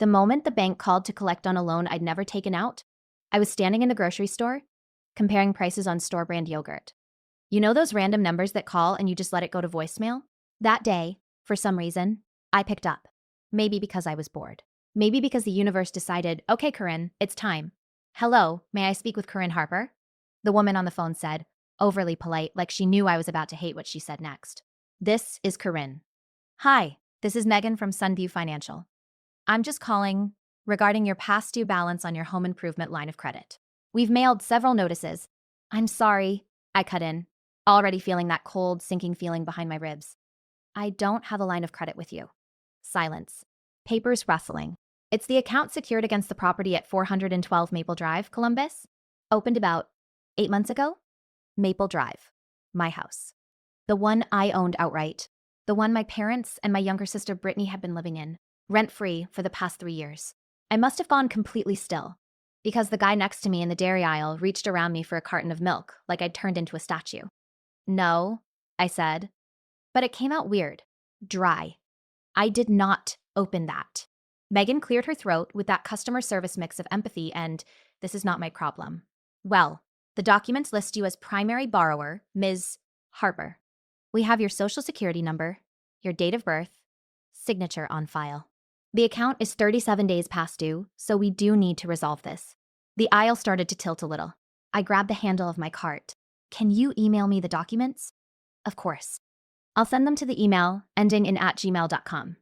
The moment the bank called to collect on a loan I'd never taken out, I was standing in the grocery store, comparing prices on store brand yogurt. You know those random numbers that call and you just let it go to voicemail? That day, for some reason, I picked up. Maybe because I was bored. Maybe because the universe decided, okay, Corinne, it's time. Hello, may I speak with Corinne Harper? The woman on the phone said, overly polite, like she knew I was about to hate what she said next. This is Corinne. Hi, this is Megan from Sunview Financial. I'm just calling regarding your past due balance on your home improvement line of credit. We've mailed several notices. I'm sorry, I cut in, already feeling that cold, sinking feeling behind my ribs. I don't have a line of credit with you. Silence. Papers rustling. It's the account secured against the property at 412 Maple Drive, Columbus. Opened about 8 months ago. Maple Drive. My house. The one I owned outright. The one my parents and my younger sister Britney had been living in, rent-free for the past 3 years. I must have gone completely still, because the guy next to me in the dairy aisle reached around me for a carton of milk like I'd turned into a statue. No, I said, but it came out weird. Dry. I did not open that. Megan cleared her throat with that customer service mix of empathy and, this is not my problem. Well, the documents list you as primary borrower, Ms. Harper. We have your social security number, your date of birth, signature on file. The account is 37 days past due, so we do need to resolve this. The aisle started to tilt a little. I grabbed the handle of my cart. Can you email me the documents? Of course. I'll send them to the email ending in @gmail.com.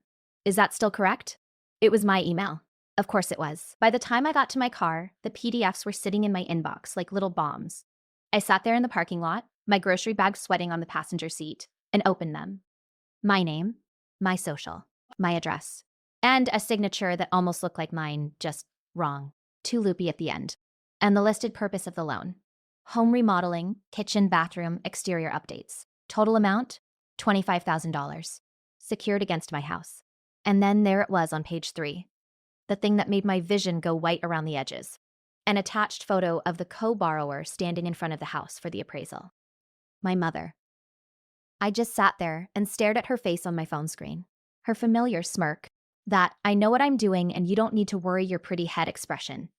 Is that still correct? It was my email. Of course it was. By the time I got to my car, the PDFs were sitting in my inbox like little bombs. I sat there in the parking lot, my grocery bag sweating on the passenger seat, and opened them. My name, my social, my address, and a signature that almost looked like mine, just wrong, too loopy at the end. And the listed purpose of the loan. Home remodeling, kitchen, bathroom, exterior updates. Total amount, $25,000. Secured against my house. And then there it was on page 3. The thing that made my vision go white around the edges. An attached photo of the co-borrower standing in front of the house for the appraisal. My mother. I just sat there and stared at her face on my phone screen. Her familiar smirk. That, I know what I'm doing and you don't need to worry your pretty head expression.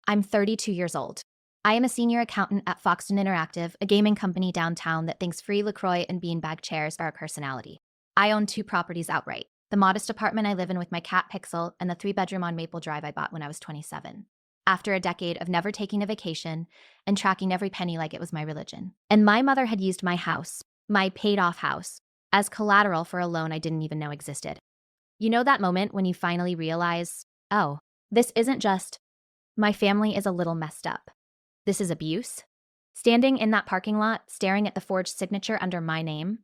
I'm 32 years old. I am a senior accountant at Foxton Interactive, a gaming company downtown that thinks free LaCroix and beanbag chairs are a personality. I own 2 properties outright. The modest apartment I live in with my cat Pixel and the 3-bedroom on Maple Drive I bought when I was 27. After a decade of never taking a vacation and tracking every penny like it was my religion. And my mother had used my house, my paid-off house, as collateral for a loan I didn't even know existed. You know that moment when you finally realize, oh, this isn't just, my family is a little messed up. This is abuse? Standing in that parking lot, staring at the forged signature under my name,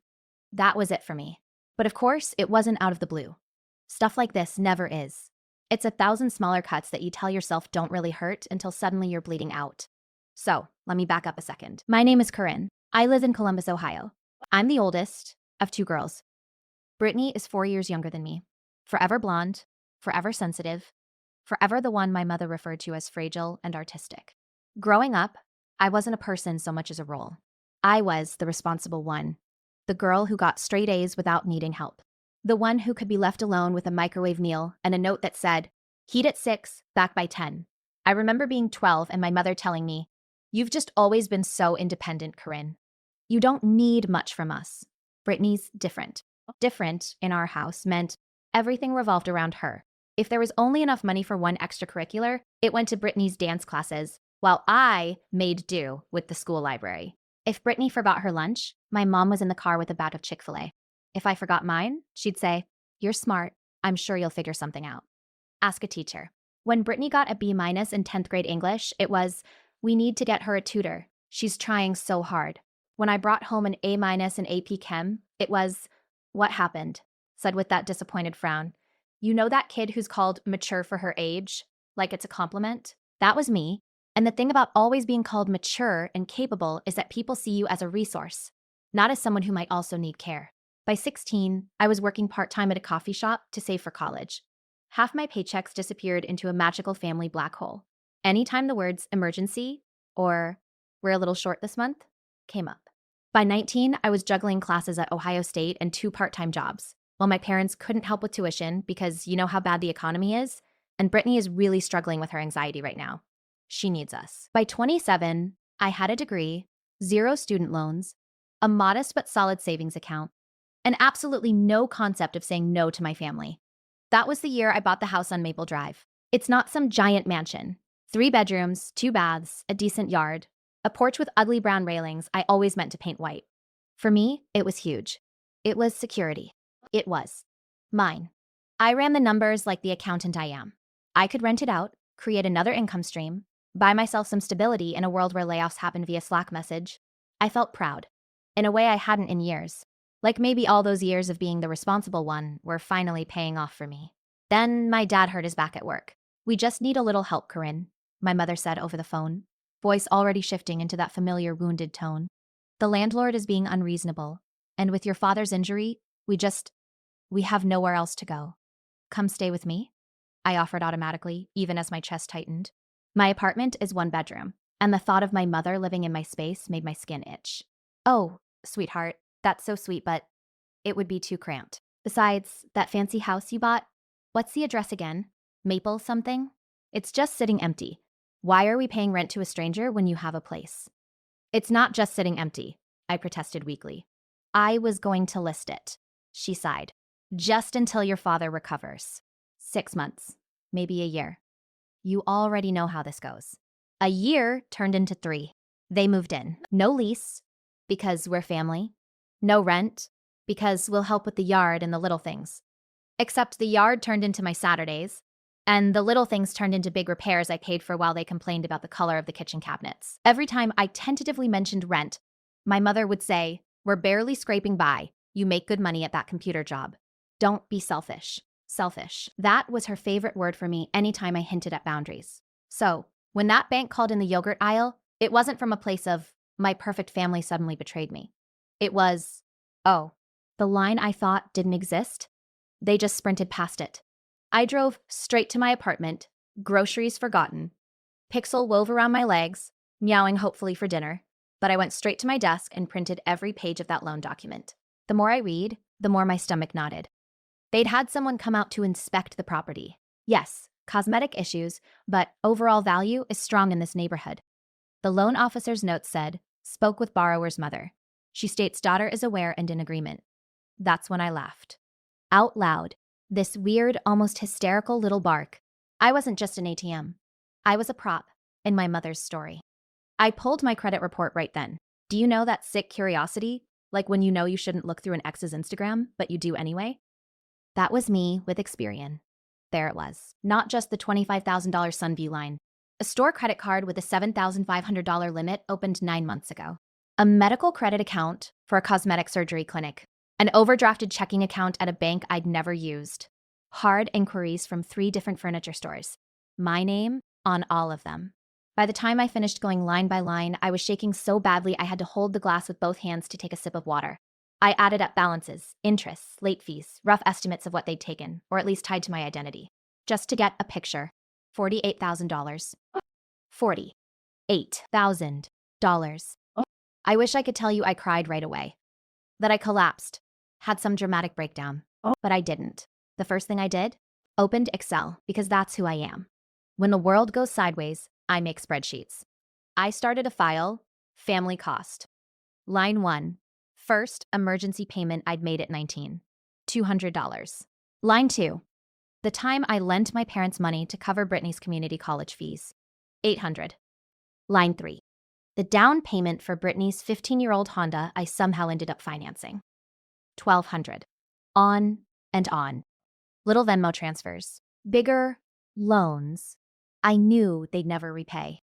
that was it for me. But of course, it wasn't out of the blue. Stuff like this never is. It's 1,000 smaller cuts that you tell yourself don't really hurt until suddenly you're bleeding out. So, let me back up a second. My name is Corinne. I live in Columbus, Ohio. I'm the oldest of 2 girls. Britney is 4 years younger than me. Forever blonde, forever sensitive, forever the one my mother referred to as fragile and artistic. Growing up, I wasn't a person so much as a role. I was the responsible one, the girl who got straight A's without needing help, the one who could be left alone with a microwave meal and a note that said, heat at 6, back by 10. I remember being 12 and my mother telling me, you've just always been so independent, Corinne. You don't need much from us. Britney's different. Different in our house meant everything revolved around her. If there was only enough money for one extracurricular, it went to Britney's dance classes, while I made do with the school library. If Britney forgot her lunch, my mom was in the car with a bag of Chick-fil-A. If I forgot mine, she'd say, you're smart, I'm sure you'll figure something out. Ask a teacher. When Britney got a B- in 10th grade English, it was, we need to get her a tutor. She's trying so hard. When I brought home an A- in AP Chem, it was, what happened? Said with that disappointed frown. You know that kid who's called mature for her age? Like it's a compliment? That was me. And the thing about always being called mature and capable is that people see you as a resource, not as someone who might also need care. By 16, I was working part-time at a coffee shop to save for college. Half my paychecks disappeared into a magical family black hole. Anytime the words emergency or we're a little short this month came up. By 19, I was juggling classes at Ohio State and 2 part-time jobs. While my parents couldn't help with tuition because you know how bad the economy is, And Britney is really struggling with her anxiety right now. She needs us. By 27, I had a degree, 0 student loans, a modest but solid savings account, and absolutely no concept of saying no to my family. That was the year I bought the house on Maple Drive. It's not some giant mansion. 3 bedrooms, 2 baths, a decent yard, a porch with ugly brown railings I always meant to paint white. For me, it was huge. It was security. It was mine. I ran the numbers like the accountant I am. I could rent it out, create another income stream, buy myself some stability in a world where layoffs happen via Slack message. I felt proud, in a way I hadn't in years. Like maybe all those years of being the responsible one were finally paying off for me. Then my dad hurt his back at work. "We just need a little help, Corinne," my mother said over the phone, voice already shifting into that familiar wounded tone. "The landlord is being unreasonable, and with your father's injury, we have nowhere else to go. Come stay with me?" I offered automatically, even as my chest tightened. My apartment is 1 bedroom, and the thought of my mother living in my space made my skin itch. "Oh, sweetheart, that's so sweet, but it would be too cramped. Besides, that fancy house you bought, what's the address again? Maple something? It's just sitting empty. Why are we paying rent to a stranger when you have a place?" "It's not just sitting empty," I protested weakly. "I was going to list it," she sighed. "Just until your father recovers. 6 months, maybe a year. You already know how this goes." A year turned into 3. They moved in. No lease, because we're family. No rent, because we'll help with the yard and the little things. Except the yard turned into my Saturdays, and the little things turned into big repairs I paid for while they complained about the color of the kitchen cabinets. Every time I tentatively mentioned rent, my mother would say, "We're barely scraping by. You make good money at that computer job. Don't be selfish." Selfish. That was her favorite word for me anytime I hinted at boundaries. So, when that bank called in the yogurt aisle, it wasn't from a place of, "My perfect family suddenly betrayed me." It was, "Oh, the line I thought didn't exist? They just sprinted past it." I drove straight to my apartment, groceries forgotten, Pixel wove around my legs, meowing hopefully for dinner, but I went straight to my desk and printed every page of that loan document. The more I read, the more my stomach knotted. They'd had someone come out to inspect the property. Yes, cosmetic issues, but overall value is strong in this neighborhood. The loan officer's note said, "Spoke with borrower's mother. She states daughter is aware and in agreement." That's when I laughed. Out loud, this weird, almost hysterical little bark. I wasn't just an ATM. I was a prop in my mother's story. I pulled my credit report right then. Do you know that sick curiosity? Like when you know you shouldn't look through an ex's Instagram, but you do anyway? That was me with Experian. There it was. Not just the $25,000 Sunview line. A store credit card with a $7,500 limit opened 9 months ago. A medical credit account for a cosmetic surgery clinic. An overdrafted checking account at a bank I'd never used. Hard inquiries from 3 different furniture stores. My name on all of them. By the time I finished going line by line, I was shaking so badly I had to hold the glass with both hands to take a sip of water. I added up balances, interests, late fees, rough estimates of what they'd taken, or at least tied to my identity. Just to get a picture. $48,000. $48,000. I wish I could tell you I cried right away. That I collapsed. Had some dramatic breakdown. But I didn't. The first thing I did? Opened Excel, because that's who I am. When the world goes sideways, I make spreadsheets. I started a file, family cost. Line 1. First emergency payment I'd made at 19. $200. Line 2. The time I lent my parents money to cover Britney's community college fees. $800. Line 3. The down payment for Britney's 15-year-old Honda I somehow ended up financing. $1,200. On and on. Little Venmo transfers. Bigger loans I knew they'd never repay.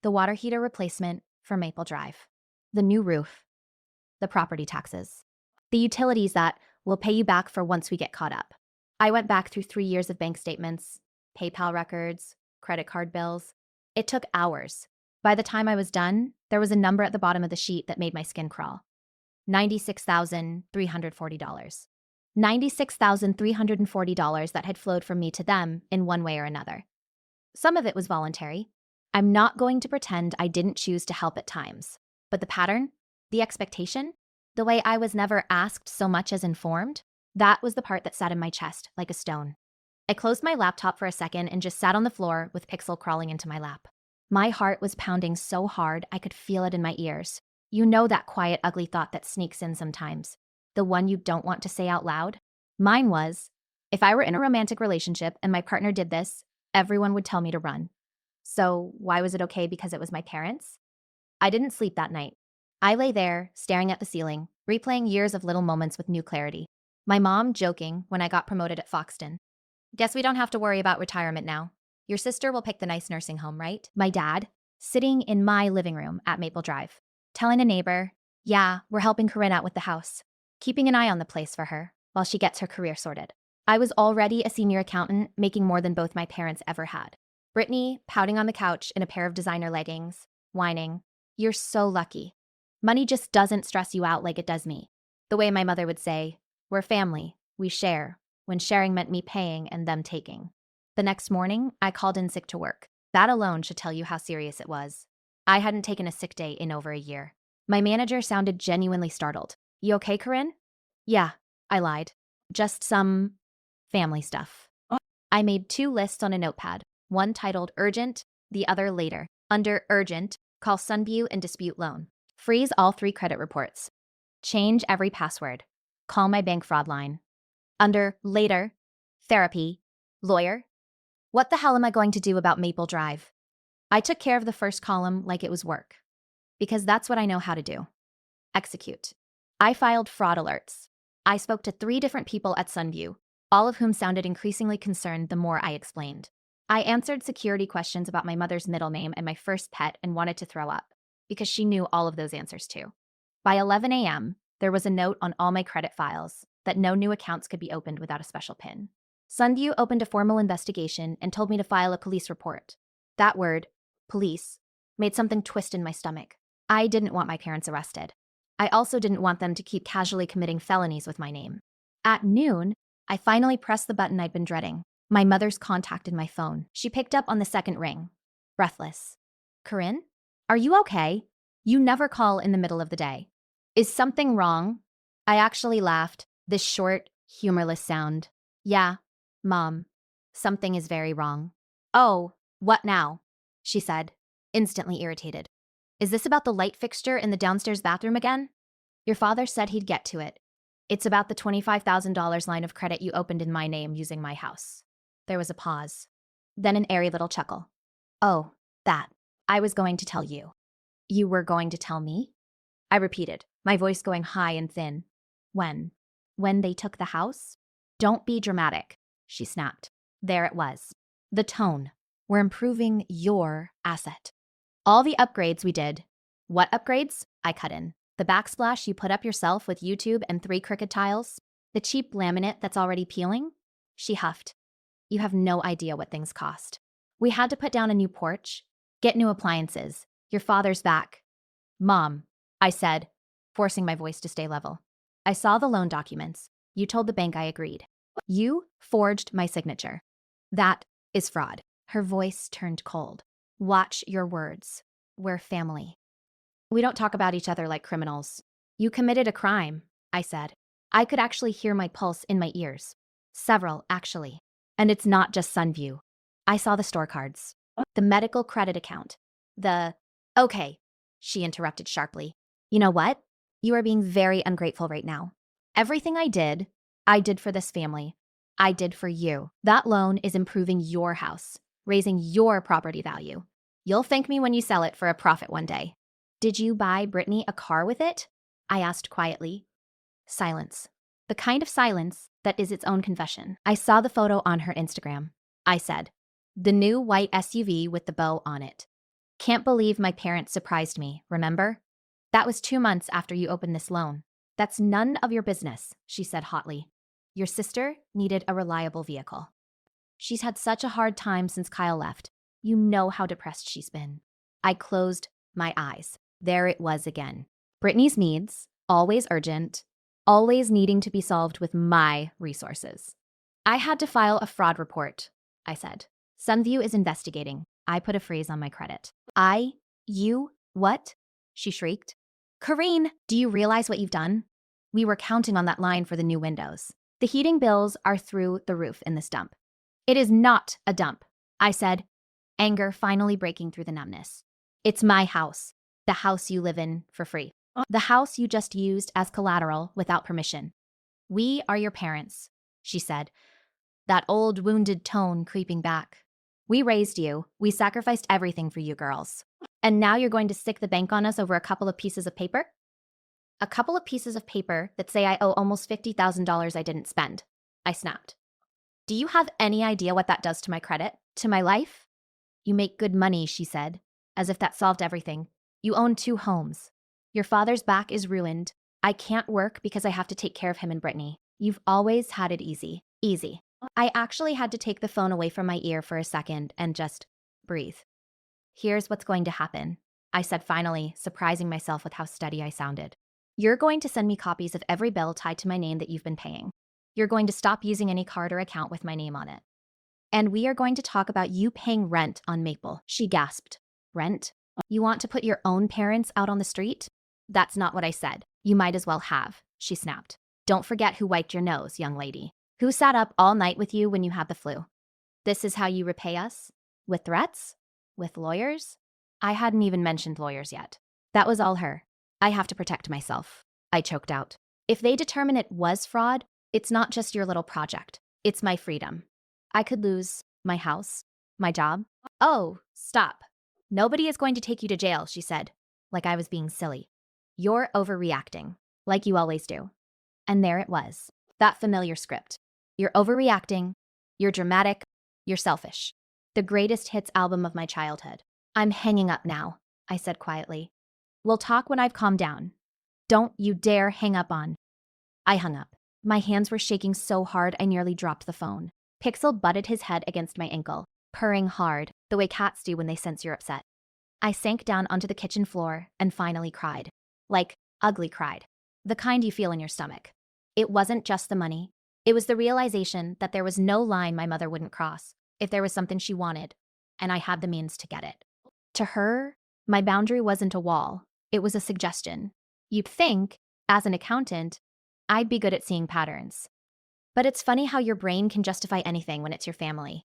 The water heater replacement for Maple Drive. The new roof. The property taxes. The utilities that will pay you back for once we get caught up. I went back through 3 years of bank statements, PayPal records, credit card bills. It took hours. By the time I was done, there was a number at the bottom of the sheet that made my skin crawl. $96,340. $96,340 that had flowed from me to them in one way or another. Some of it was voluntary. I'm not going to pretend I didn't choose to help at times. But the pattern, the expectation, the way I was never asked so much as informed, that was the part that sat in my chest like a stone. I closed my laptop for a second and just sat on the floor with Pixel crawling into my lap. My heart was pounding so hard I could feel it in my ears. You know that quiet, ugly thought that sneaks in sometimes. The one you don't want to say out loud? Mine was, if I were in a romantic relationship and my partner did this, everyone would tell me to run. So why was it okay because it was my parents? I didn't sleep that night. I lay there, staring at the ceiling, replaying years of little moments with new clarity. My mom joking when I got promoted at Foxton. Guess we don't have to worry about retirement now. Your sister will pick the nice nursing home, right? My dad, sitting in my living room at Maple Drive, telling a neighbor, yeah, we're helping Corinne out with the house, keeping an eye on the place for her while she gets her career sorted. I was already a senior accountant, making more than both my parents ever had. Britney, pouting on the couch in a pair of designer leggings, whining, you're so lucky. Money just doesn't stress you out like it does me. The way my mother would say, we're family, we share, when sharing meant me paying and them taking. The next morning, I called in sick to work. That alone should tell you how serious it was. I hadn't taken a sick day in over a year. My manager sounded genuinely startled. You okay, Corinne? Yeah, I lied. Just some family stuff. I made 2 lists on a notepad, one titled Urgent, the other Later. Under Urgent, call Sunview and dispute loan. Freeze all 3 credit reports. Change every password. Call my bank fraud line. Under Later, Therapy, Lawyer. What the hell am I going to do about Maple Drive? I took care of the first column like it was work, because that's what I know how to do. Execute. I filed fraud alerts. I spoke to 3 different people at Sunview, all of whom sounded increasingly concerned the more I explained. I answered security questions about my mother's middle name and my first pet and wanted to throw up, because she knew all of those answers too. By 11 a.m., there was a note on all my credit files that no new accounts could be opened without a special PIN. Sunview opened a formal investigation and told me to file a police report. That word, police, made something twist in my stomach. I didn't want my parents arrested. I also didn't want them to keep casually committing felonies with my name. At noon, I finally pressed the button I'd been dreading. My mother's contacted my phone. She picked up on the second ring, breathless. Corinne? Are you okay? You never call in the middle of the day. Is something wrong? I actually laughed, this short, humorless sound. Yeah, Mom, something is very wrong. Oh, what now? She said, instantly irritated. Is this about the light fixture in the downstairs bathroom again? Your father said he'd get to it. It's about the $25,000 line of credit you opened in my name using my house. There was a pause, then an airy little chuckle. Oh, that. I was going to tell you. You were going to tell me? I repeated, my voice going high and thin. When? When they took the house? Don't be dramatic, she snapped. There it was. The tone. We're improving your asset. All the upgrades we did. What upgrades? I cut in. The backsplash you put up yourself with YouTube and 3 Cricut tiles? The cheap laminate that's already peeling? She huffed. You have no idea what things cost. We had to put down a new porch, get new appliances. Your father's back. Mom, I said, forcing my voice to stay level. I saw the loan documents. You told the bank I agreed. You forged my signature. That is fraud. Her voice turned cold. Watch your words. We're family. We don't talk about each other like criminals. You committed a crime, I said. I could actually hear my pulse in my ears. Several, actually. And it's not just Sunview. I saw the store cards. The medical credit account. Okay, she interrupted sharply. You know what? You are being very ungrateful right now. Everything I did for this family. I did for you. That loan is improving your house, raising your property value. You'll thank me when you sell it for a profit one day. Did you buy Britney a car with it? I asked quietly. Silence. The kind of silence that is its own confession. I saw the photo on her Instagram. I said, the new white SUV with the bow on it. Can't believe my parents surprised me, remember? That was 2 months after you opened this loan. That's none of your business, she said hotly. Your sister needed a reliable vehicle. She's had such a hard time since Kyle left. You know how depressed she's been. I closed my eyes. There it was again. Britney's needs, always urgent, always needing to be solved with my resources. I had to file a fraud report, I said. Sunview is investigating. I put a phrase on my credit. What? She shrieked. Corinne, do you realize what you've done? We were counting on that line for the new windows. The heating bills are through the roof in this dump. It is not a dump, I said, anger finally breaking through the numbness. It's my house, the house you live in for free. The house you just used as collateral without permission. We are your parents, she said, that old wounded tone creeping back. We raised you. We sacrificed everything for you girls. And now you're going to stick the bank on us over a couple of pieces of paper? A couple of pieces of paper that say I owe almost $50,000 I didn't spend, I snapped. Do you have any idea what that does to my credit? To my life? You make good money, she said, as if that solved everything. You own 2 homes. Your father's back is ruined. I can't work because I have to take care of him and Britney. You've always had it easy. Easy. I actually had to take the phone away from my ear for a second and just breathe. Here's what's going to happen, I said finally, surprising myself with how steady I sounded. You're going to send me copies of every bill tied to my name that you've been paying. You're going to stop using any card or account with my name on it. And we are going to talk about you paying rent on Maple, she gasped. Rent? You want to put your own parents out on the street? That's not what I said. You might as well have, she snapped. Don't forget who wiped your nose, young lady. Who sat up all night with you when you had the flu? This is how you repay us? With threats? With lawyers? I hadn't even mentioned lawyers yet. That was all her. I have to protect myself, I choked out. If they determine it was fraud, it's not just your little project. It's my freedom. I could lose my house, my job. Oh, stop. Nobody is going to take you to jail, she said, like I was being silly. You're overreacting, like you always do. And there it was, that familiar script. You're overreacting, you're dramatic, you're selfish. The greatest hits album of my childhood. I'm hanging up now, I said quietly. We'll talk when I've calmed down. Don't you dare hang up on. I hung up. My hands were shaking so hard I nearly dropped the phone. Pixel butted his head against my ankle, purring hard, the way cats do when they sense you're upset. I sank down onto the kitchen floor and finally cried. Like, ugly cried. The kind you feel in your stomach. It wasn't just the money. It was the realization that there was no line my mother wouldn't cross if there was something she wanted, and I had the means to get it. To her, my boundary wasn't a wall. It was a suggestion. You'd think, as an accountant, I'd be good at seeing patterns. But it's funny how your brain can justify anything when it's your family.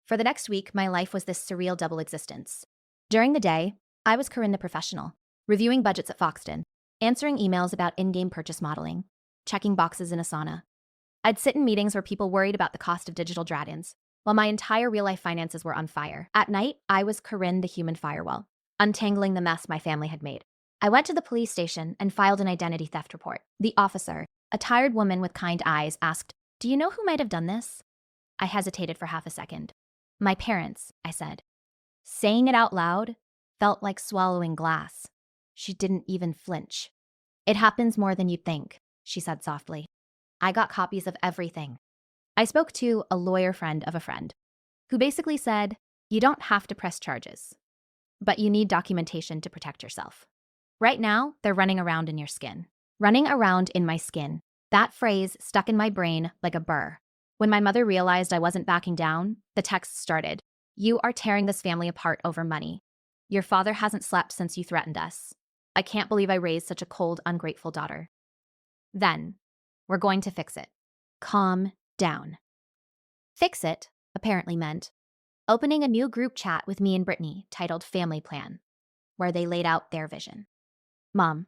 For the next week, my life was this surreal double existence. During the day, I was Corinne the professional, reviewing budgets at Foxton, answering emails about in-game purchase modeling, checking boxes in Asana. I'd sit in meetings where people worried about the cost of digital dragons, while my entire real-life finances were on fire. At night, I was Corinne the human firewall, untangling the mess my family had made. I went to the police station and filed an identity theft report. The officer, a tired woman with kind eyes, asked, "Do you know who might have done this?" I hesitated for half a second. My parents, I said. Saying it out loud felt like swallowing glass. She didn't even flinch. It happens more than you'd think, she said softly. I got copies of everything. I spoke to a lawyer friend of a friend, who basically said, you don't have to press charges, but you need documentation to protect yourself. Right now, they're running around in your skin. Running around in my skin. That phrase stuck in my brain like a burr. When my mother realized I wasn't backing down, the texts started. You are tearing this family apart over money. Your father hasn't slept since you threatened us. I can't believe I raised such a cold, ungrateful daughter. Then, we're going to fix it. Calm down. Fix it apparently meant opening a new group chat with me and Britney titled Family Plan, where they laid out their vision. Mom,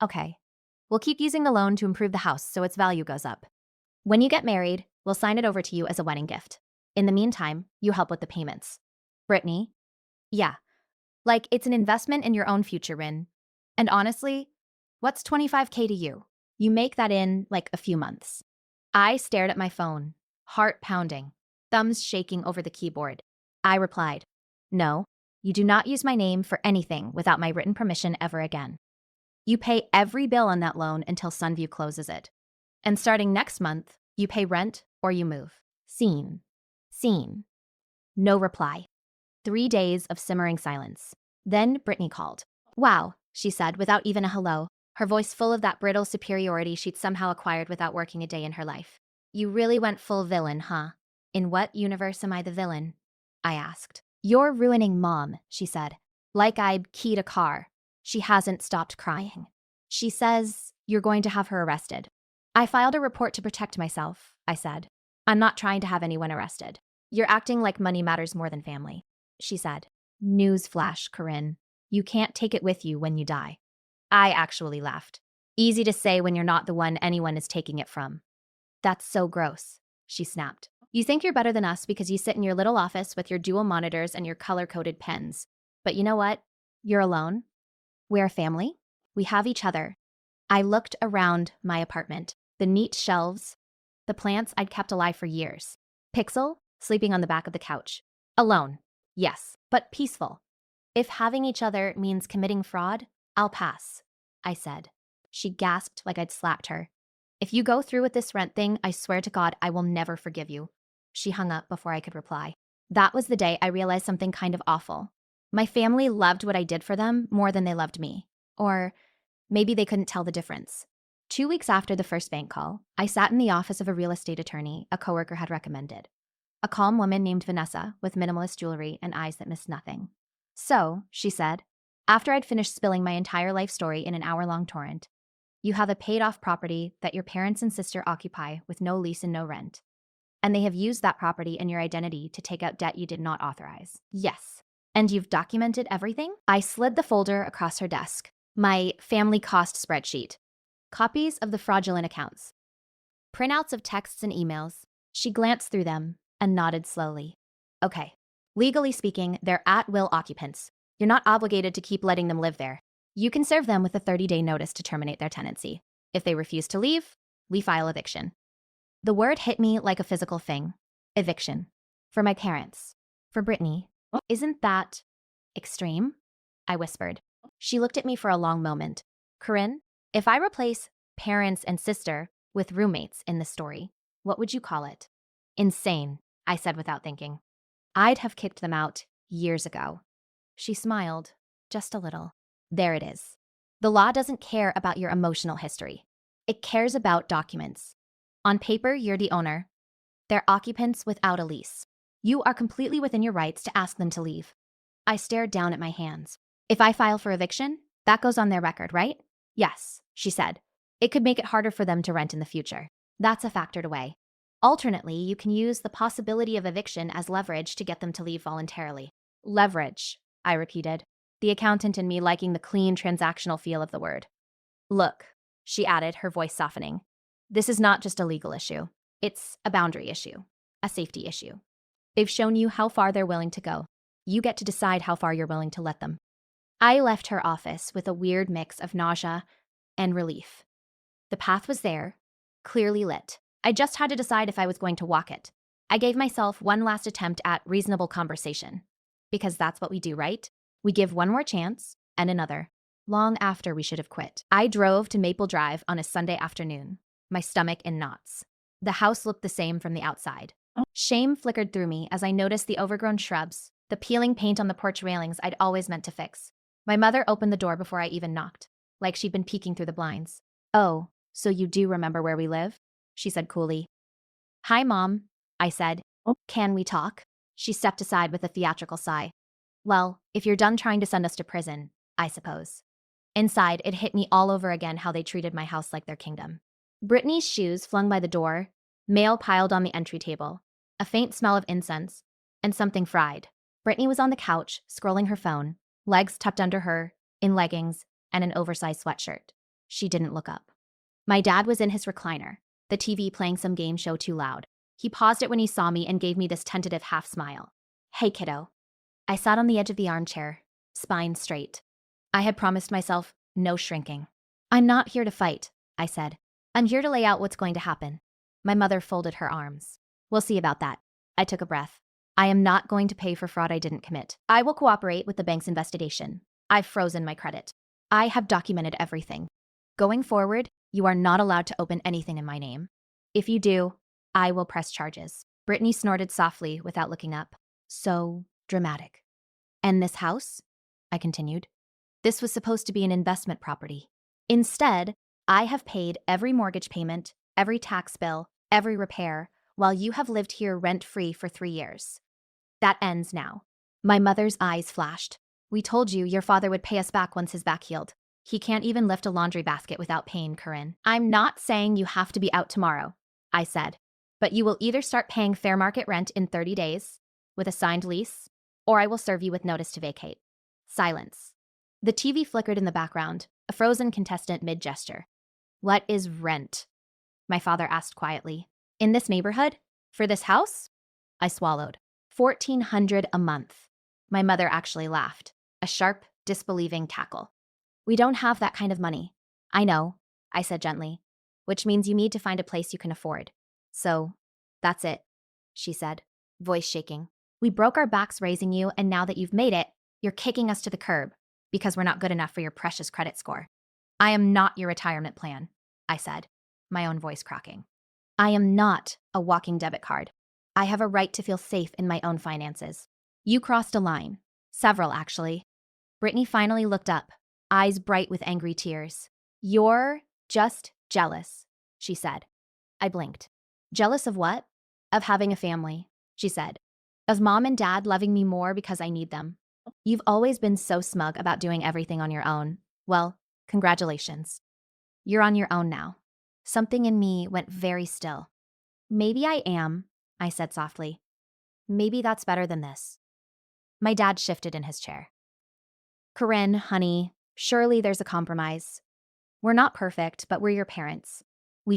okay, we'll keep using the loan to improve the house so its value goes up. When you get married, we'll sign it over to you as a wedding gift. In the meantime, you help with the payments. Britney? Yeah, like it's an investment in your own future, Rin. And honestly, what's $25K to you? You make that in like a few months. I stared at my phone, heart pounding, thumbs shaking over the keyboard. I replied, no, you do not use my name for anything without my written permission ever again. You pay every bill on that loan until Sunview closes it. And starting next month, you pay rent or you move. Scene. Scene. No reply. 3 days of simmering silence. Then Britney called. Wow, she said without even a hello, her voice full of that brittle superiority she'd somehow acquired without working a day in her life. You really went full villain, huh? In what universe am I the villain? I asked. You're ruining Mom, she said. Like I keyed a car. She hasn't stopped crying. She says you're going to have her arrested. I filed a report to protect myself, I said. I'm not trying to have anyone arrested. You're acting like money matters more than family, she said. Newsflash, Corinne. You can't take it with you when you die. I actually laughed. Easy to say when you're not the one anyone is taking it from. That's so gross, she snapped. You think you're better than us because you sit in your little office with your dual monitors and your color-coded pens. But you know what? You're alone. We're a family. We have each other. I looked around my apartment. The neat shelves, the plants I'd kept alive for years. Pixel, sleeping on the back of the couch. Alone. Yes, but peaceful. If having each other means committing fraud, I'll pass, I said. She gasped like I'd slapped her. If you go through with this rent thing, I swear to God, I will never forgive you. She hung up before I could reply. That was the day I realized something kind of awful. My family loved what I did for them more than they loved me. Or maybe they couldn't tell the difference. 2 weeks after the first bank call, I sat in the office of a real estate attorney a coworker had recommended. A calm woman named Vanessa with minimalist jewelry and eyes that missed nothing. So, she said, after I'd finished spilling my entire life story in an hour-long torrent, you have a paid-off property that your parents and sister occupy with no lease and no rent. And they have used that property and your identity to take out debt you did not authorize. Yes. And you've documented everything? I slid the folder across her desk. My family cost spreadsheet. Copies of the fraudulent accounts. Printouts of texts and emails. She glanced through them and nodded slowly. Okay. Legally speaking, they're at-will occupants. You're not obligated to keep letting them live there. You can serve them with a 30-day notice to terminate their tenancy. If they refuse to leave, we file eviction. The word hit me like a physical thing. Eviction. For my parents. For Britney. Isn't that extreme? I whispered. She looked at me for a long moment. Corinne, if I replace parents and sister with roommates in this story, what would you call it? Insane, I said without thinking. I'd have kicked them out years ago. She smiled, just a little. There it is. The law doesn't care about your emotional history. It cares about documents. On paper, you're the owner. They're occupants without a lease. You are completely within your rights to ask them to leave. I stared down at my hands. If I file for eviction, that goes on their record, right? Yes, she said. It could make it harder for them to rent in the future. That's a factored away. Alternately, you can use the possibility of eviction as leverage to get them to leave voluntarily. Leverage, I repeated, the accountant in me liking the clean transactional feel of the word. Look, she added, her voice softening. This is not just a legal issue. It's a boundary issue, a safety issue. They've shown you how far they're willing to go. You get to decide how far you're willing to let them. I left her office with a weird mix of nausea and relief. The path was there, clearly lit. I just had to decide if I was going to walk it. I gave myself one last attempt at reasonable conversation. Because that's what we do, right? We give one more chance, and another. Long after we should have quit. I drove to Maple Drive on a Sunday afternoon, my stomach in knots. The house looked the same from the outside. Shame flickered through me as I noticed the overgrown shrubs, the peeling paint on the porch railings I'd always meant to fix. My mother opened the door before I even knocked, like she'd been peeking through the blinds. Oh, so you do remember where we live? She said coolly. Hi, Mom, I said. Can we talk? She stepped aside with a theatrical sigh. Well, if you're done trying to send us to prison, I suppose. Inside, it hit me all over again how they treated my house like their kingdom. Brittany's shoes flung by the door, mail piled on the entry table, a faint smell of incense, and something fried. Brittany was on the couch, scrolling her phone, legs tucked under her, in leggings, and an oversized sweatshirt. She didn't look up. My dad was in his recliner, the TV playing some game show too loud. He paused it when he saw me and gave me this tentative half smile. Hey, kiddo. I sat on the edge of the armchair, spine straight. I had promised myself no shrinking. I'm not here to fight, I said. I'm here to lay out what's going to happen. My mother folded her arms. We'll see about that. I took a breath. I am not going to pay for fraud I didn't commit. I will cooperate with the bank's investigation. I've frozen my credit. I have documented everything. Going forward, you are not allowed to open anything in my name. If you do, I will press charges. Brittany snorted softly without looking up. So dramatic. And this house? I continued. This was supposed to be an investment property. Instead, I have paid every mortgage payment, every tax bill, every repair, while you have lived here rent-free for 3 years. That ends now. My mother's eyes flashed. We told you your father would pay us back once his back healed. He can't even lift a laundry basket without pain, Corinne. I'm not saying you have to be out tomorrow, I said, But you will either start paying fair market rent in 30 days with a signed lease, or I will serve you with notice to vacate. Silence. The TV flickered in the background, a frozen contestant mid-gesture. What is rent? My father asked quietly. In this neighborhood? For this house? I swallowed. $1,400 a month. My mother actually laughed, a sharp, disbelieving cackle. We don't have that kind of money. I know, I said gently, which means you need to find a place you can afford. So, that's it, she said, voice shaking. We broke our backs raising you, and now that you've made it, you're kicking us to the curb because we're not good enough for your precious credit score. I am not your retirement plan, I said, my own voice cracking. I am not a walking debit card. I have a right to feel safe in my own finances. You crossed a line. Several, actually. Britney finally looked up, eyes bright with angry tears. You're just jealous, she said. I blinked. Jealous of what? Of having a family, she said. Of mom and dad loving me more because I need them. You've always been so smug about doing everything on your own. Well, congratulations. You're on your own now. Something in me went very still. Maybe I am, I said softly. Maybe that's better than this. My dad shifted in his chair. Corinne, honey, surely there's a compromise. We're not perfect, but we're your parents. We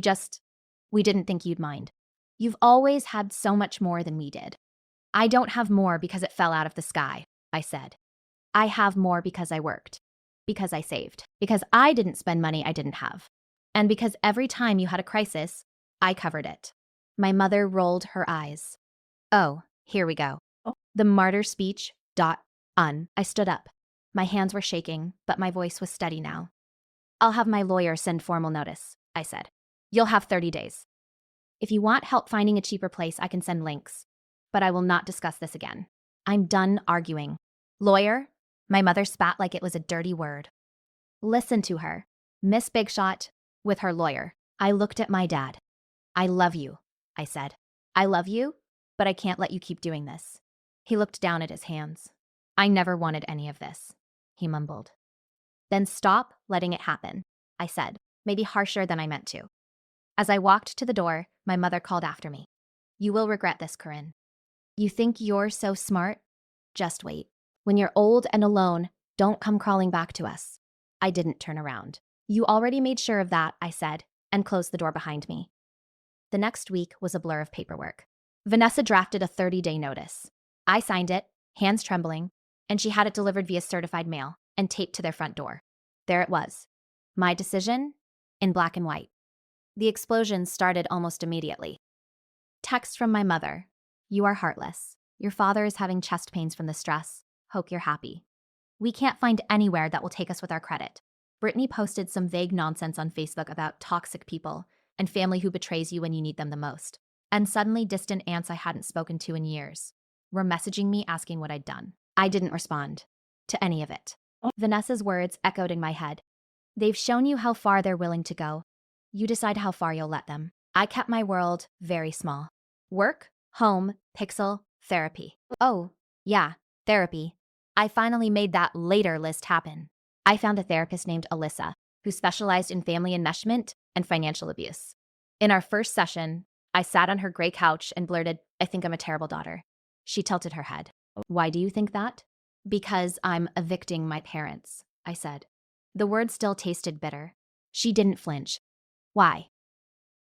didn't think you'd mind. You've always had so much more than we did. I don't have more because it fell out of the sky, I said. I have more because I worked, because I saved, because I didn't spend money I didn't have, and because every time you had a crisis, I covered it. My mother rolled her eyes. Oh, here we go. The martyr speech, I stood up. My hands were shaking, but my voice was steady now. I'll have my lawyer send formal notice, I said. You'll have 30 days. If you want help finding a cheaper place, I can send links, but I will not discuss this again. I'm done arguing. Lawyer? My mother spat like it was a dirty word. Listen to her. Miss Big Shot, with her lawyer. I looked at my dad. I love you, I said. I love you, but I can't let you keep doing this. He looked down at his hands. I never wanted any of this, he mumbled. Then stop letting it happen, I said, maybe harsher than I meant to. As I walked to the door, my mother called after me. You will regret this, Corinne. You think you're so smart? Just wait. When you're old and alone, don't come crawling back to us. I didn't turn around. You already made sure of that, I said, and closed the door behind me. The next week was a blur of paperwork. Vanessa drafted a 30-day notice. I signed it, hands trembling, and she had it delivered via certified mail and taped to their front door. There it was. My decision, in black and white. The explosion started almost immediately. Text from my mother. You are heartless. Your father is having chest pains from the stress. Hope you're happy. We can't find anywhere that will take us with our credit. Britney posted some vague nonsense on Facebook about toxic people and family who betrays you when you need them the most. And suddenly distant aunts I hadn't spoken to in years were messaging me asking what I'd done. I didn't respond to any of it. Vanessa's words echoed in my head. They've shown you how far they're willing to go. You decide how far you'll let them. I kept my world very small. Work, home, Pixel, therapy. Oh, yeah, therapy. I finally made that later list happen. I found a therapist named Alyssa, who specialized in family enmeshment and financial abuse. In our first session, I sat on her gray couch and blurted, I think I'm a terrible daughter. She tilted her head. Why do you think that? Because I'm evicting my parents, I said. The word still tasted bitter. She didn't flinch. Why?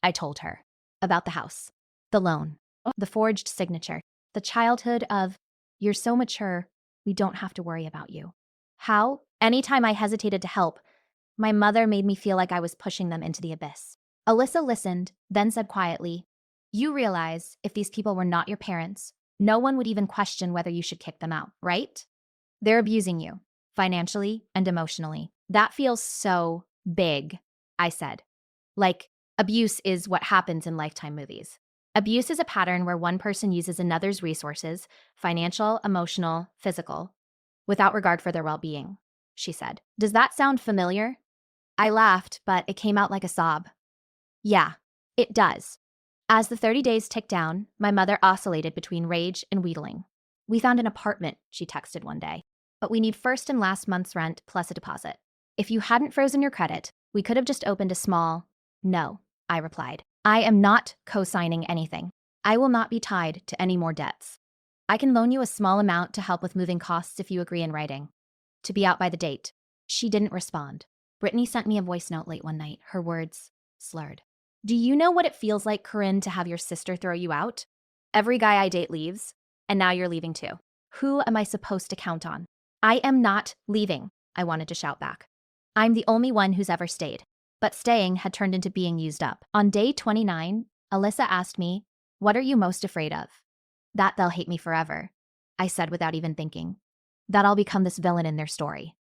I told her. About the house. The loan. The forged signature. The childhood of, you're so mature, we don't have to worry about you. How? Anytime I hesitated to help, my mother made me feel like I was pushing them into the abyss. Alyssa listened, then said quietly, you realize if these people were not your parents, no one would even question whether you should kick them out, right? They're abusing you, financially and emotionally. That feels so big, I said. Like, abuse is what happens in Lifetime movies. Abuse is a pattern where one person uses another's resources, financial, emotional, physical, without regard for their well-being, she said. Does that sound familiar? I laughed, but it came out like a sob. Yeah, it does. As the 30 days ticked down, my mother oscillated between rage and wheedling. We found an apartment, she texted one day, but we need first and last month's rent plus a deposit. If you hadn't frozen your credit, we could have just opened a small. No, I replied. I am not co-signing anything. I will not be tied to any more debts. I can loan you a small amount to help with moving costs if you agree in writing. To be out by the date. She didn't respond. Britney sent me a voice note late one night, her words slurred. Do you know what it feels like, Corinne, to have your sister throw you out? Every guy I date leaves, and now you're leaving too. Who am I supposed to count on? I am not leaving, I wanted to shout back. I'm the only one who's ever stayed. But staying had turned into being used up. On day 29, Alyssa asked me, what are you most afraid of? That they'll hate me forever, I said without even thinking. That I'll become this villain in their story.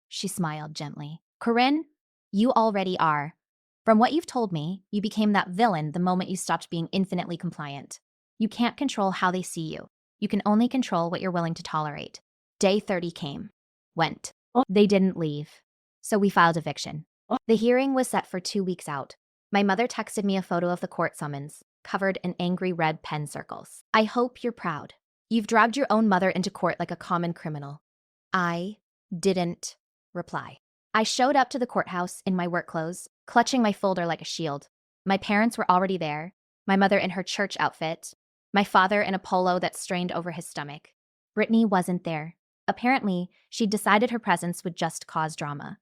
She smiled gently. Corinne, you already are. From what you've told me, you became that villain the moment you stopped being infinitely compliant. You can't control how they see you. You can only control what you're willing to tolerate. Day 30 came. Went. They didn't leave. So we filed eviction. The hearing was set for 2 weeks out. My mother texted me a photo of the court summons, covered in angry red pen circles. I hope you're proud. You've dragged your own mother into court like a common criminal. I didn't reply. I showed up to the courthouse in my work clothes, clutching my folder like a shield. My parents were already there, my mother in her church outfit, my father in a polo that strained over his stomach. Britney wasn't there. Apparently, she'd decided her presence would just cause drama.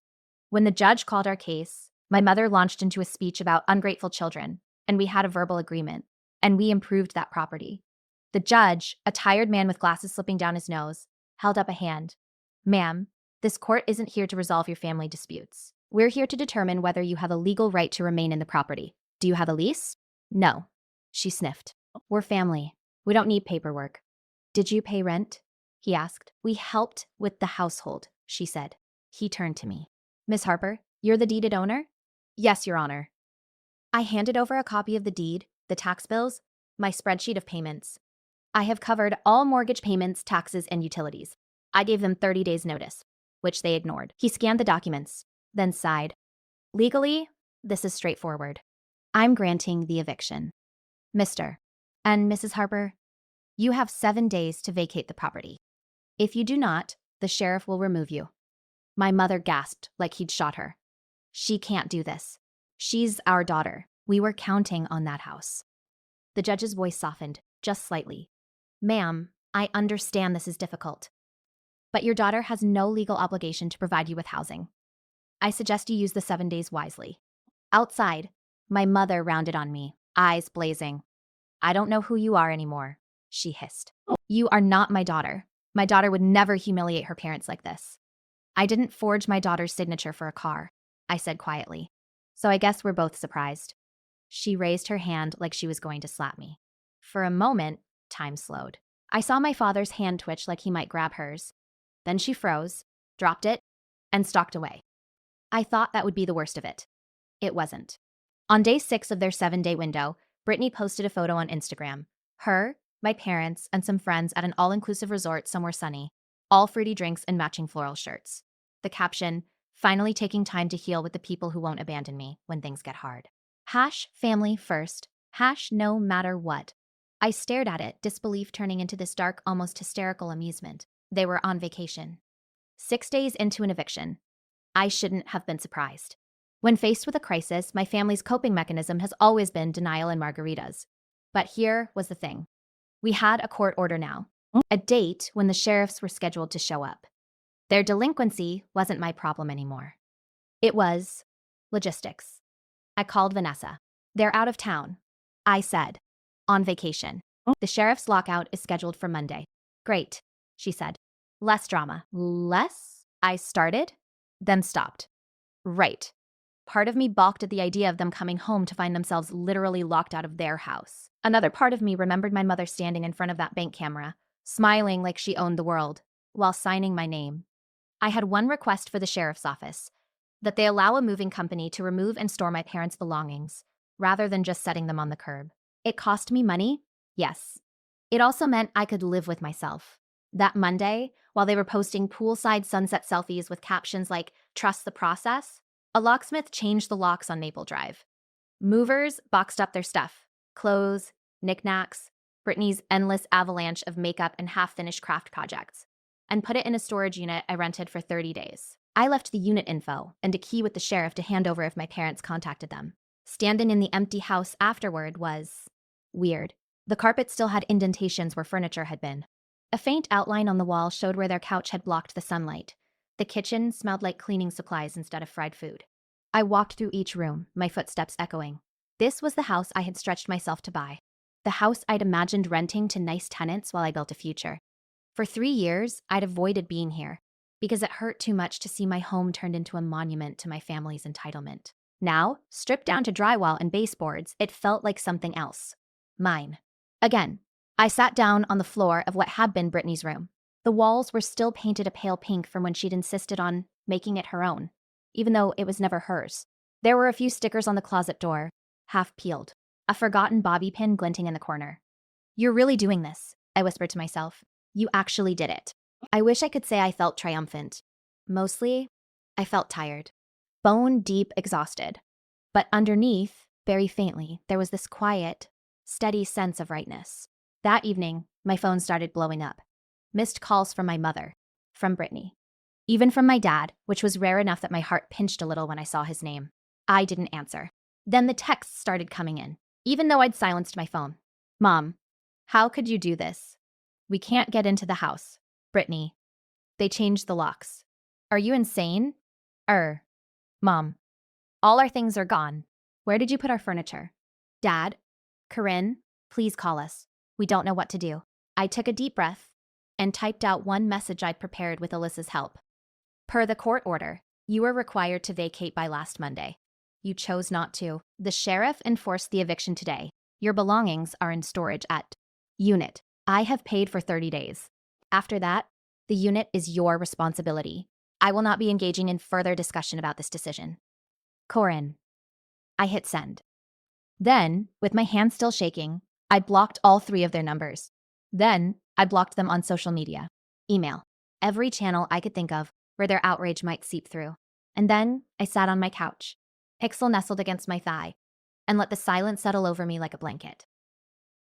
When the judge called our case, my mother launched into a speech about ungrateful children, and we had a verbal agreement, and we improved that property. The judge, a tired man with glasses slipping down his nose, held up a hand. Ma'am, this court isn't here to resolve your family disputes. We're here to determine whether you have a legal right to remain in the property. Do you have a lease? No. She sniffed. We're family. We don't need paperwork. Did you pay rent? He asked. We helped with the household, she said. He turned to me. Miss Harper, you're the deeded owner? Yes, Your Honor. I handed over a copy of the deed, the tax bills, my spreadsheet of payments. I have covered all mortgage payments, taxes, and utilities. I gave them 30 days' notice, which they ignored. He scanned the documents, then sighed. Legally, this is straightforward. I'm granting the eviction. Mr. and Mrs. Harper, you have 7 days to vacate the property. If you do not, the sheriff will remove you. My mother gasped like he'd shot her. She can't do this. She's our daughter. We were counting on that house. The judge's voice softened, just slightly. Ma'am, I understand this is difficult, but your daughter has no legal obligation to provide you with housing. I suggest you use the 7 days wisely. Outside, my mother rounded on me, eyes blazing. I don't know who you are anymore, she hissed. You are not my daughter. My daughter would never humiliate her parents like this. I didn't forge my daughter's signature for a car, I said quietly. So I guess we're both surprised. She raised her hand like she was going to slap me. For a moment, time slowed. I saw my father's hand twitch like he might grab hers. Then she froze, dropped it, and stalked away. I thought that would be the worst of it. It wasn't. On day 6 of their 7-day window, Britney posted a photo on Instagram. Her, my parents, and some friends at an all-inclusive resort somewhere sunny. All fruity drinks and matching floral shirts. The caption, finally taking time to heal with the people who won't abandon me when things get hard. #family first, #no matter what. I stared at it, disbelief turning into this dark, almost hysterical amusement. They were on vacation. 6 days into an eviction. I shouldn't have been surprised. When faced with a crisis, my family's coping mechanism has always been denial and margaritas. But here was the thing. We had a court order now, a date when the sheriffs were scheduled to show up. Their delinquency wasn't my problem anymore. It was logistics. I called Vanessa. They're out of town, I said, on vacation. The sheriff's lockout is scheduled for Monday. Great, she said. Less drama. Less? I started, then stopped. Right. Part of me balked at the idea of them coming home to find themselves literally locked out of their house. Another part of me remembered my mother standing in front of that bank camera, smiling like she owned the world, while signing my name. I had one request for the sheriff's office, that they allow a moving company to remove and store my parents' belongings, rather than just setting them on the curb. It cost me money, yes. It also meant I could live with myself. That Monday, while they were posting poolside sunset selfies with captions like, "Trust the process," a locksmith changed the locks on Maple Drive. Movers boxed up their stuff, clothes, knickknacks, Britney's endless avalanche of makeup and half-finished craft projects, and put it in a storage unit I rented for 30 days. I left the unit info and a key with the sheriff to hand over if my parents contacted them. Standing in the empty house afterward was weird. The carpet still had indentations where furniture had been. A faint outline on the wall showed where their couch had blocked the sunlight. The kitchen smelled like cleaning supplies instead of fried food. I walked through each room, my footsteps echoing. This was the house I had stretched myself to buy. The house I'd imagined renting to nice tenants while I built a future. For 3 years, I'd avoided being here because it hurt too much to see my home turned into a monument to my family's entitlement. Now, stripped down to drywall and baseboards, it felt like something else. Mine. Again, I sat down on the floor of what had been Britney's room. The walls were still painted a pale pink from when she'd insisted on making it her own, even though it was never hers. There were a few stickers on the closet door, half peeled, a forgotten bobby pin glinting in the corner. "You're really doing this," I whispered to myself. "You actually did it." I wish I could say I felt triumphant. Mostly, I felt tired. Bone deep exhausted. But underneath, very faintly, there was this quiet, steady sense of rightness. That evening, my phone started blowing up. Missed calls from my mother, from Britney. Even from my dad, which was rare enough that my heart pinched a little when I saw his name. I didn't answer. Then the texts started coming in, even though I'd silenced my phone. "Mom, how could you do this? We can't get into the house. Britney. They changed the locks. Are you insane? Mom. All our things are gone. Where did you put our furniture? Dad? Corinne, please call us. We don't know what to do." I took a deep breath and typed out one message I'd prepared with Alyssa's help. "Per the court order, you were required to vacate by last Monday. You chose not to. The sheriff enforced the eviction today. Your belongings are in storage at unit. I have paid for 30 days. After that, the unit is your responsibility. I will not be engaging in further discussion about this decision. Corinne." I hit send. Then, with my hand still shaking, I blocked all 3 of their numbers. Then, I blocked them on social media, email, every channel I could think of where their outrage might seep through. And then, I sat on my couch, Pixel nestled against my thigh, and let the silence settle over me like a blanket.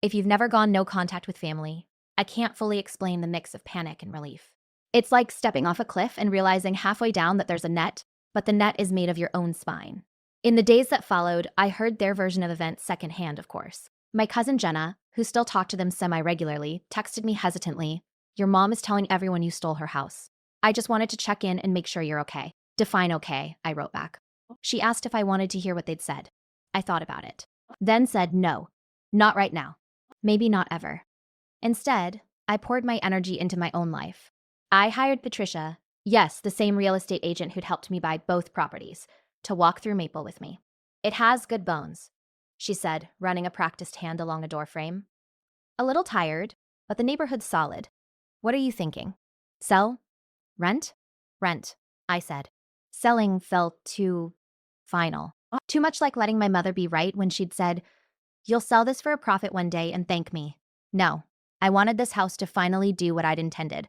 If you've never gone no contact with family, I can't fully explain the mix of panic and relief. It's like stepping off a cliff and realizing halfway down that there's a net, but the net is made of your own spine. In the days that followed, I heard their version of events secondhand, of course. My cousin Jenna, who still talked to them semi-regularly, texted me hesitantly, "Your mom is telling everyone you stole her house. I just wanted to check in and make sure you're okay." "Define okay," I wrote back. She asked if I wanted to hear what they'd said. I thought about it. Then said no, not right now. Maybe not ever. Instead, I poured my energy into my own life. I hired Patricia, yes, the same real estate agent who'd helped me buy both properties, to walk through Maple with me. "It has good bones," she said, running a practiced hand along a doorframe. "A little tired, but the neighborhood's solid. What are you thinking? Sell? Rent?" "Rent," I said. Selling felt too final. Too much like letting my mother be right when she'd said, "You'll sell this for a profit one day and thank me." No, I wanted this house to finally do what I'd intended.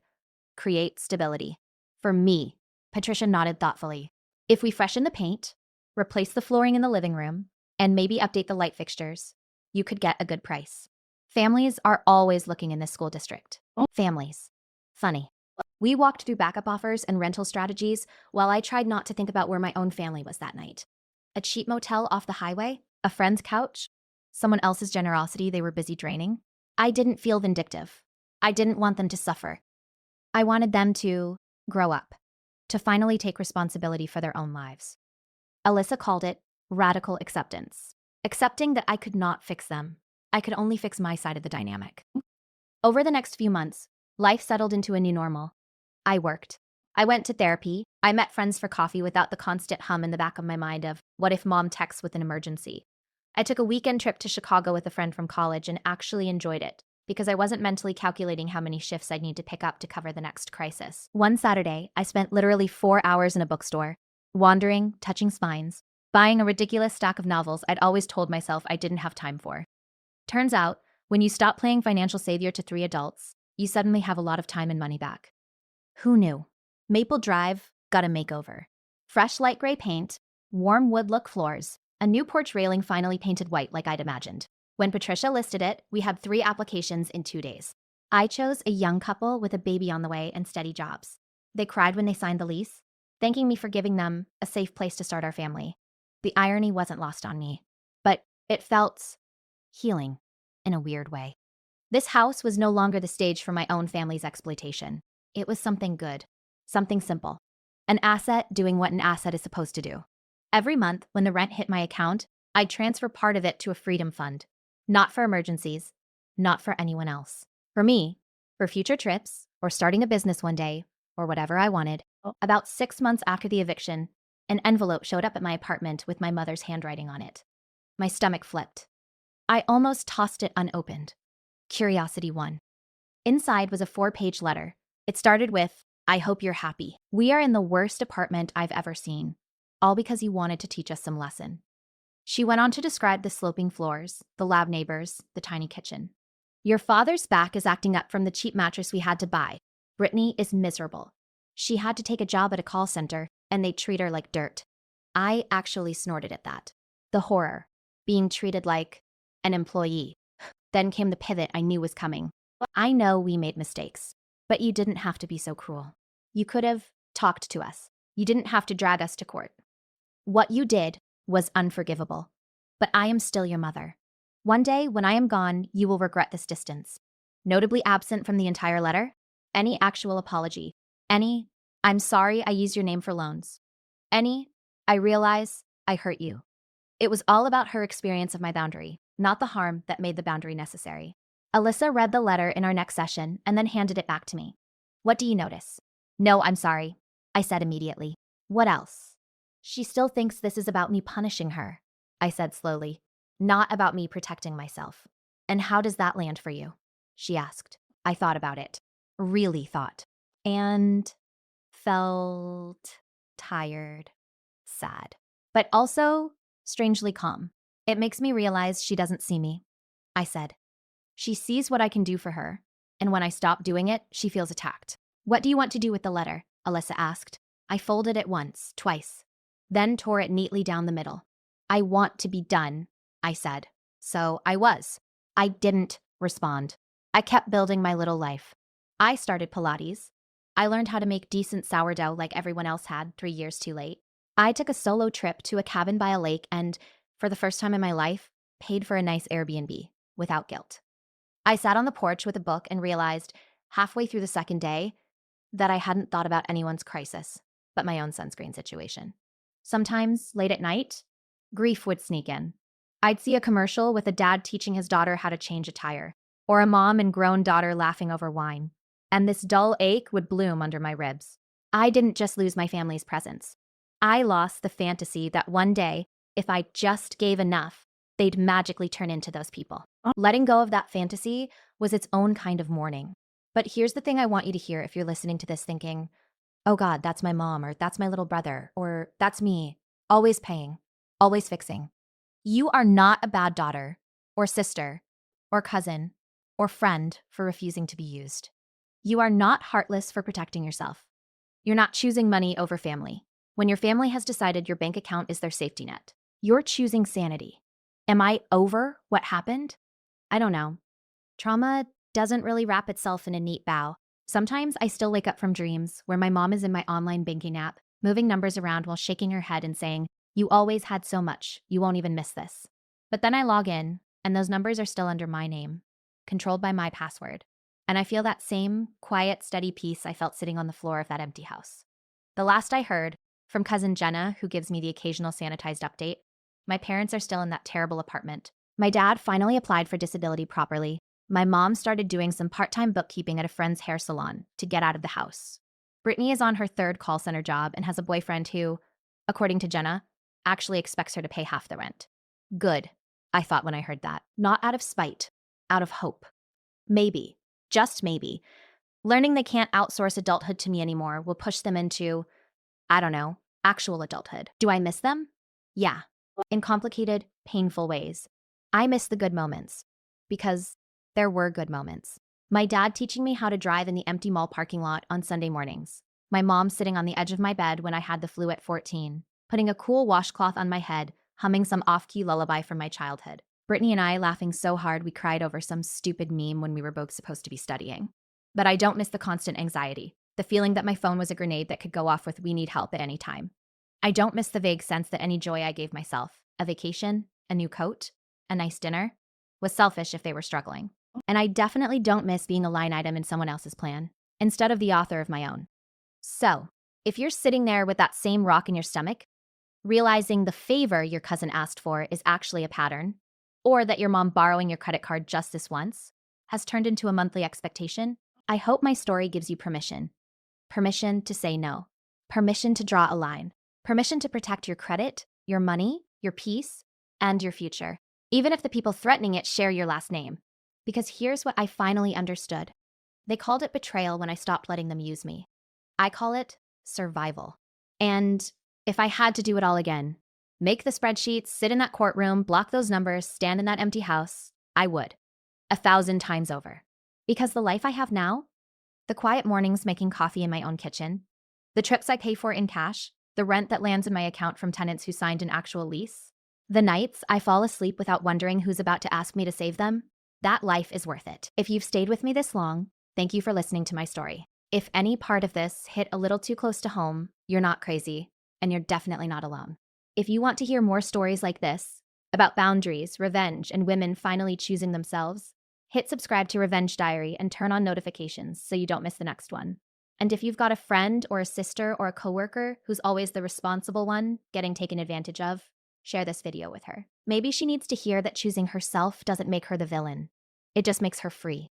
Create stability. For me. Patricia nodded thoughtfully. "If we freshen the paint, replace the flooring in the living room, and maybe update the light fixtures, you could get a good price." Families are always looking in this school district. Families. Funny. We walked through backup offers and rental strategies while I tried not to think about where my own family was that night. A cheap motel off the highway? A friend's couch? Someone else's generosity they were busy draining? I didn't feel vindictive. I didn't want them to suffer. I wanted them to grow up, to finally take responsibility for their own lives. Alyssa called it radical acceptance. Accepting that I could not fix them. I could only fix my side of the dynamic. Over the next few months, life settled into a new normal. I worked. I went to therapy. I met friends for coffee without the constant hum in the back of my mind of, what if mom texts with an emergency? I took a weekend trip to Chicago with a friend from college and actually enjoyed it, because I wasn't mentally calculating how many shifts I'd need to pick up to cover the next crisis. One Saturday, I spent literally 4 hours in a bookstore, wandering, touching spines, buying a ridiculous stack of novels I'd always told myself I didn't have time for. Turns out, when you stop playing financial savior to 3 adults, you suddenly have a lot of time and money back. Who knew? Maple Drive got a makeover. Fresh light gray paint, warm wood look floors, a new porch railing finally painted white like I'd imagined. When Patricia listed it, we had 3 applications in 2 days. I chose a young couple with a baby on the way and steady jobs. They cried when they signed the lease, thanking me for giving them a safe place to start our family. The irony wasn't lost on me. It felt healing in a weird way. This house was no longer the stage for my own family's exploitation. It was something good, something simple, an asset doing what an asset is supposed to do. Every month, when the rent hit my account, I'd transfer part of it to a freedom fund. Not for emergencies, not for anyone else. For me, for future trips, or starting a business one day, or whatever I wanted. About 6 months after the eviction, an envelope showed up at my apartment with my mother's handwriting on it. My stomach flipped. I almost tossed it unopened. Curiosity won. Inside was a 4-page letter. It started with, "I hope you're happy. We are in the worst apartment I've ever seen. All because you wanted to teach us some lesson." She went on to describe the sloping floors, the loud neighbors, the tiny kitchen. "Your father's back is acting up from the cheap mattress we had to buy. Britney is miserable. She had to take a job at a call center, and they treat her like dirt." I actually snorted at that. The horror, being treated like an employee. Then came the pivot I knew was coming. "I know we made mistakes, but you didn't have to be so cruel. You could have talked to us. You didn't have to drag us to court. What you did was unforgivable, but I am still your mother. One day, when I am gone, you will regret this distance." Notably absent from the entire letter, any actual apology, any, "I'm sorry I used your name for loans," any, "I realize I hurt you." It was all about her experience of my boundary, not the harm that made the boundary necessary. Alyssa read the letter in our next session and then handed it back to me. "What do you notice?" "No, I'm sorry," I said immediately. "What else?" "She still thinks this is about me punishing her," I said slowly, "not about me protecting myself." "And how does that land for you?" she asked. I thought about it. Really thought. And felt tired, sad, but also strangely calm. "It makes me realize she doesn't see me," I said. "She sees what I can do for her, and when I stop doing it, she feels attacked." "What do you want to do with the letter?" Alyssa asked. I folded it once, twice, then tore it neatly down the middle. "I want to be done," I said. So I was. I didn't respond. I kept building my little life. I started Pilates. I learned how to make decent sourdough like everyone else had 3 years too late. I took a solo trip to a cabin by a lake and, for the first time in my life, paid for a nice Airbnb without guilt. I sat on the porch with a book and realized, halfway through the second day, that I hadn't thought about anyone's crisis, but my own sunscreen situation. Sometimes, late at night, grief would sneak in. I'd see a commercial with a dad teaching his daughter how to change a tire, or a mom and grown daughter laughing over wine, and this dull ache would bloom under my ribs. I didn't just lose my family's presence. I lost the fantasy that one day, if I just gave enough, they'd magically turn into those people. Letting go of that fantasy was its own kind of mourning. But here's the thing I want you to hear if you're listening to this thinking, "Oh God, that's my mom," or "That's my little brother," or "That's me, always paying, always fixing." You are not a bad daughter, or sister, or cousin, or friend for refusing to be used. You are not heartless for protecting yourself. You're not choosing money over family. When your family has decided your bank account is their safety net, you're choosing sanity. Am I over what happened? I don't know. Trauma doesn't really wrap itself in a neat bow. Sometimes I still wake up from dreams where my mom is in my online banking app, moving numbers around while shaking her head and saying, "You always had so much, you won't even miss this." But then I log in, and those numbers are still under my name, controlled by my password. And I feel that same quiet, steady peace I felt sitting on the floor of that empty house. The last I heard, from cousin Jenna, who gives me the occasional sanitized update, my parents are still in that terrible apartment. My dad finally applied for disability properly. My mom started doing some part-time bookkeeping at a friend's hair salon to get out of the house. Brittany is on her 3rd call center job and has a boyfriend who, according to Jenna, actually expects her to pay half the rent. Good, I thought when I heard that. Not out of spite, out of hope. Maybe, just maybe, learning they can't outsource adulthood to me anymore will push them into, I don't know, actual adulthood. Do I miss them? Yeah, in complicated, painful ways. I miss the good moments, because there were good moments. My dad teaching me how to drive in the empty mall parking lot on Sunday mornings. My mom sitting on the edge of my bed when I had the flu at 14, putting a cool washcloth on my head, humming some off-key lullaby from my childhood. Brittany and I laughing so hard we cried over some stupid meme when we were both supposed to be studying. But I don't miss the constant anxiety, the feeling that my phone was a grenade that could go off with "we need help" at any time. I don't miss the vague sense that any joy I gave myself, a vacation, a new coat, a nice dinner, was selfish if they were struggling. And I definitely don't miss being a line item in someone else's plan, instead of the author of my own. So, if you're sitting there with that same rock in your stomach, realizing the favor your cousin asked for is actually a pattern, or that your mom borrowing your credit card just this once has turned into a monthly expectation, I hope my story gives you permission. Permission to say no. Permission to draw a line. Permission to protect your credit, your money, your peace, and your future, even if the people threatening it share your last name. Because here's what I finally understood. They called it betrayal when I stopped letting them use me. I call it survival. And if I had to do it all again, make the spreadsheets, sit in that courtroom, block those numbers, stand in that empty house, I would. 1,000 times over. Because the life I have now, the quiet mornings making coffee in my own kitchen, the trips I pay for in cash, the rent that lands in my account from tenants who signed an actual lease, the nights I fall asleep without wondering who's about to ask me to save them, that life is worth it. If you've stayed with me this long, thank you for listening to my story. If any part of this hit a little too close to home, you're not crazy, and you're definitely not alone. If you want to hear more stories like this, about boundaries, revenge, and women finally choosing themselves, hit subscribe to Revenge Diary and turn on notifications so you don't miss the next one. And if you've got a friend or a sister or a coworker who's always the responsible one getting taken advantage of, share this video with her. Maybe she needs to hear that choosing herself doesn't make her the villain. It just makes her free.